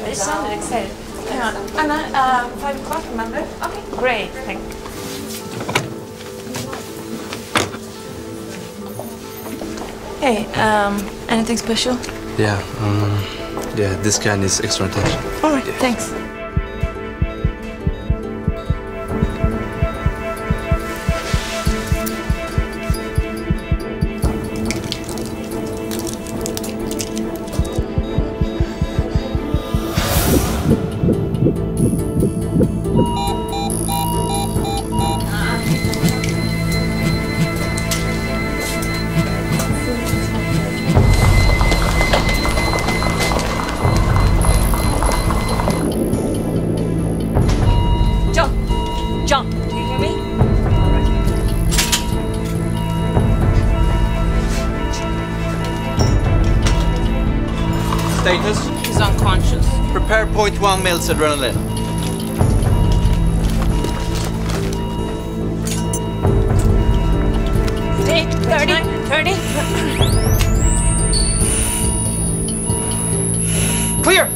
It sounded excited. Anna, 5 o'clock, remember? Okay, great, thank you. Hey, anything special? Yeah, this guy needs extra attention. All right, thanks. John, do you hear me? All right. Status? He's unconscious. Prepare 0.1 mils adrenaline. Thirty. Clear!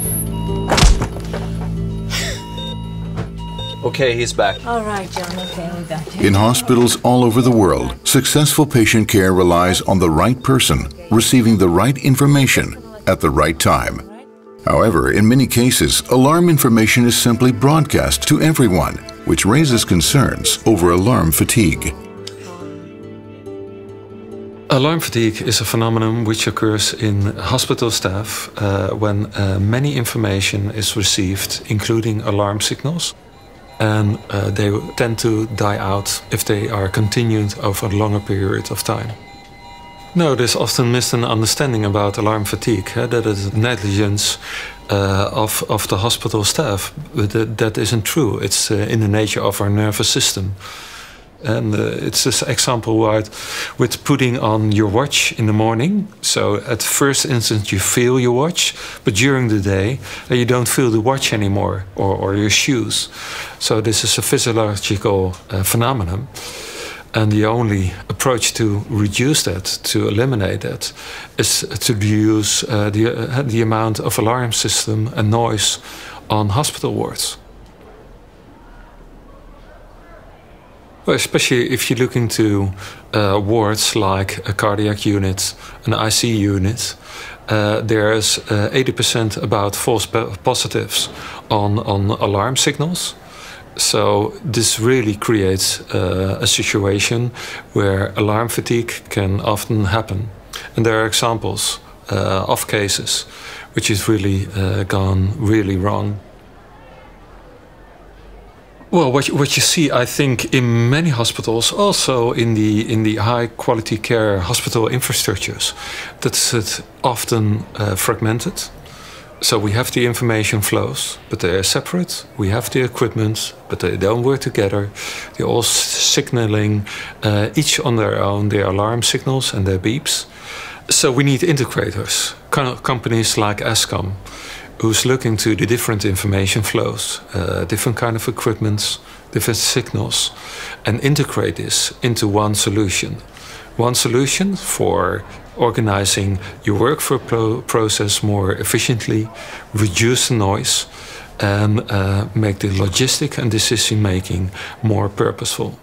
Okay, he's back. All right, John, okay, we got you. In hospitals all over the world, successful patient care relies on the right person receiving the right information at the right time. However, in many cases, alarm information is simply broadcast to everyone, which raises concerns over alarm fatigue. Alarm fatigue is a phenomenon which occurs in hospital staff when many information is received, including alarm signals, and they tend to die out if they are continued over a longer period of time. No, there's often missed an understanding about alarm fatigue, that is negligence of the hospital staff, but that isn't true. It's in the nature of our nervous system. And it's this example with putting on your watch in the morning. So at first instance you feel your watch, but during the day you don't feel the watch anymore, or your shoes. So this is a physiological phenomenon. And the only approach to reduce that, to eliminate that, is to reduce the amount of alarm system and noise on hospital wards. Well, especially if you look into wards like a cardiac unit, an IC unit, there's 80% about false positives on alarm signals. So this really creates a situation where alarm fatigue can often happen. And there are examples of cases which has really gone really wrong. Well, what you see, I think, in many hospitals, also in the high-quality care hospital infrastructures, that's it often fragmented. So we have the information flows, but they are separate. We have the equipment, but they don't work together. They're all signaling, each on their own, their alarm signals and their beeps. So we need integrators, companies like Ascom, who's looking to the different information flows, different kind of equipments, different signals, and integrate this into one solution. One solution for organizing your workflow process more efficiently, reduce the noise, and make the logistic and decision making more purposeful.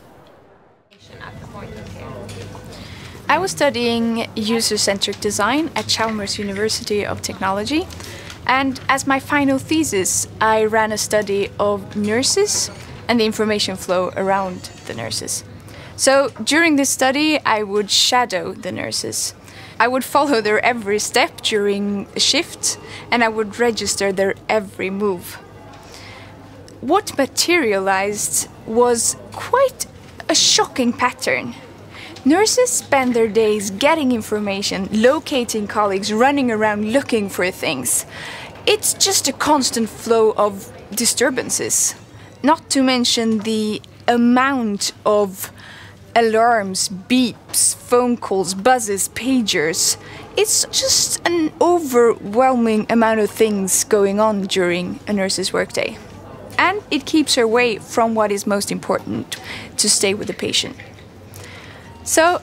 I was studying user-centric design at Chalmers University of Technology, and as my final thesis, I ran a study of nurses and the information flow around the nurses. So during this study, I would shadow the nurses. I would follow their every step during a shift, and I would register their every move. What materialized was quite a shocking pattern. Nurses spend their days getting information, locating colleagues, running around looking for things. It's just a constant flow of disturbances. Not to mention the amount of alarms, beeps, phone calls, buzzes, pagers. It's just an overwhelming amount of things going on during a nurse's workday. And it keeps her away from what is most important, to stay with the patient. So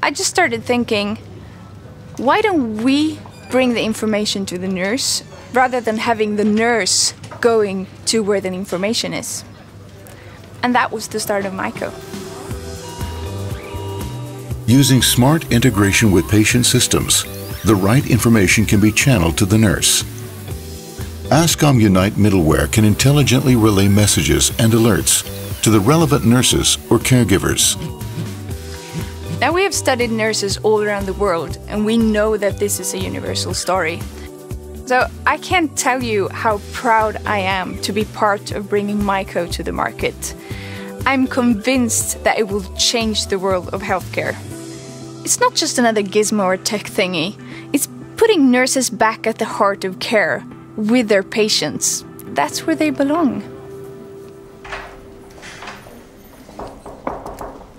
I just started thinking, why don't we bring the information to the nurse rather than having the nurse going to where the information is. And that was the start of Myco. Using smart integration with patient systems, the right information can be channeled to the nurse. Ascom Unite middleware can intelligently relay messages and alerts to the relevant nurses or caregivers. Now we have studied nurses all around the world, and we know that this is a universal story. So I can't tell you how proud I am to be part of bringing Myco to the market. I'm convinced that it will change the world of healthcare. It's not just another gizmo or tech thingy. It's putting nurses back at the heart of care with their patients. That's where they belong.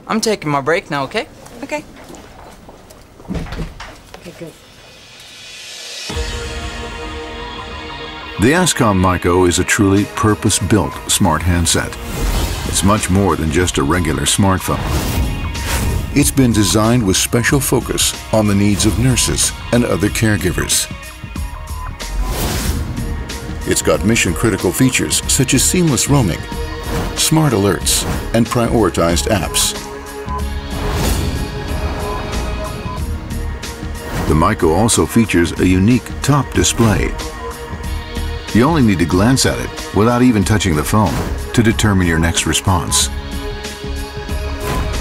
I'm taking my break now, okay? Okay. Okay, good. The Ascom Myco is a truly purpose-built smart handset. It's much more than just a regular smartphone. It's been designed with special focus on the needs of nurses and other caregivers. It's got mission-critical features such as seamless roaming, smart alerts, and prioritized apps. The Myco also features a unique top display. You only need to glance at it without even touching the phone to determine your next response.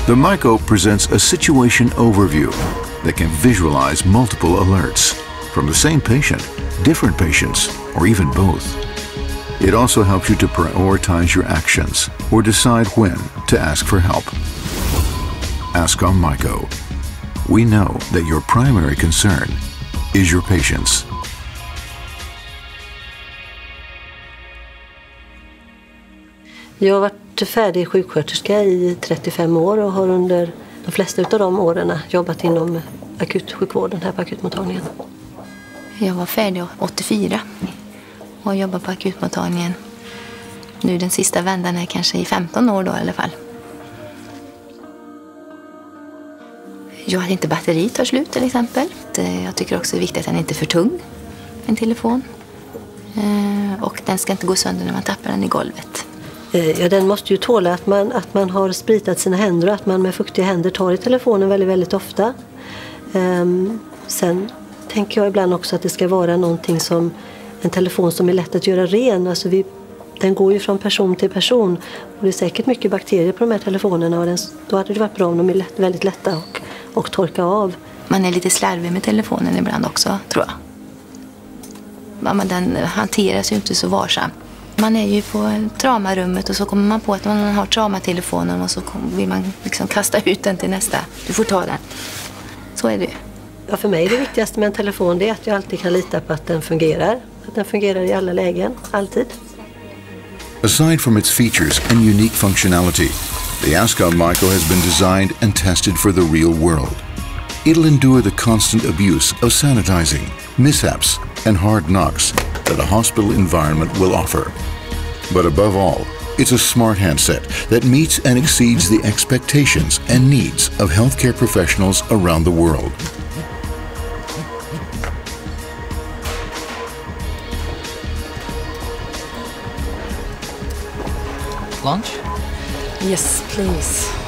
The Myco presents a situation overview that can visualize multiple alerts from the same patient, different patients, or even both. It also helps you to prioritize your actions or decide when to ask for help. Ascom Myco. We know that your primary concern is your patients. Jag har varit färdig sjuksköterska i 35 år och har under de flesta av de åren jobbat inom akutsjukvården här på akutmottagningen. Jag var färdig 84 och jobbar på akutmottagningen. Nu den sista vändan är kanske i 15 år då i alla fall. Jag att inte batteri tar slut till exempel. Jag tycker också det är viktigt att den inte är för tung, en telefon. Och den ska inte gå sönder när man tappar den i golvet. Ja, den måste ju tåla att man har spritat sina händer och att man med fuktiga händer tar i telefonen väldigt, väldigt ofta. Sen tänker jag ibland också att det ska vara någonting som en telefon som är lätt att göra ren. Alltså den går ju från person till person och det är säkert mycket bakterier på de här telefonerna och då hade det varit bra om de är väldigt lätta och torka av. Man är lite slarvig med telefonen ibland också, tror jag. Men den hanteras ju inte så varsam. Man är ju på traumarummet och så kommer man på att man har traumatelefonen och så vill man liksom kasta ut den till nästa. Du får ta den. Så är det. Ja, för mig är det viktigaste med en telefon det är att jag alltid kan lita på att den fungerar. Att den fungerar i alla lägen, alltid. Aside from its features and unique functionality, the Ascom Myco has been designed and tested for the real world. It'll endure the constant abuse of sanitizing, mishaps, and hard knocks that a hospital environment will offer. But above all, it's a smart handset that meets and exceeds the expectations and needs of healthcare professionals around the world. Lunch? Yes, please.